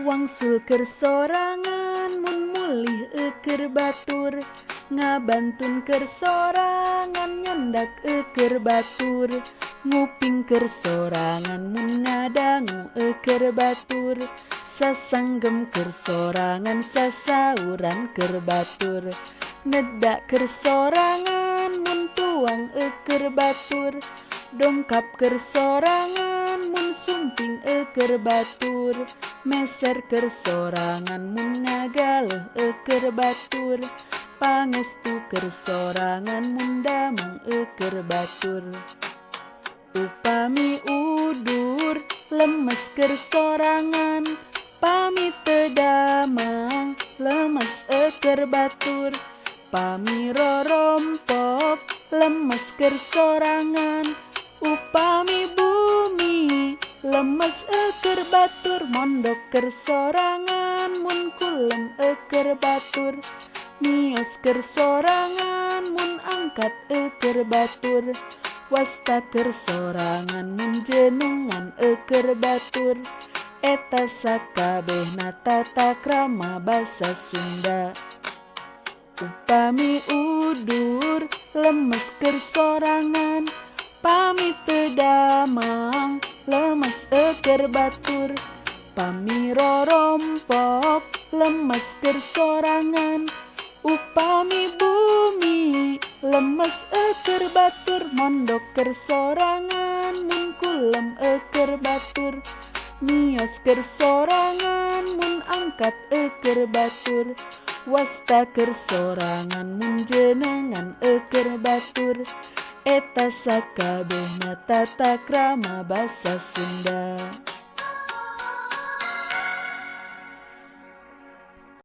Wangsul keur sorangan mun mulih keur batur, ngabantun keur sorangan nyondak keur batur, nguping keur sorangan mun ngadangu keur batur, sasanggem keur sorangan sasauran keur batur, nedak keur sorangan mun tuang keur batur, dongkap keur sorangan mun sumping keur batur, meser keur sorangan mun ngagaleh keur batur, pangestu keur sorangan mun damang keur batur. Upami udur lemes keur sorangan, pami teu damang lemes keur batur, pami rorompok lemes keur sorangan, upami bumi lemes keur batur, mondok keur sorangan mun kulem keur batur, mios keur sorangan mun angkat keur batur, wasta keur sorangan mun jenengan keur batur, eta sakabehna tata krama basa Sunda. Upami udur lemes keur sorangan, pami teu damang lemes keur batur, pami rorompok lemes keur sorangan, upami bumi lemes keur batur, mondok keur sorangan mun kulem keur batur, mios keur sorangan mun angkat keur batur, wasta keur sorangan mun jenengan keur batur, eta sakabehna tata krama basa Sunda.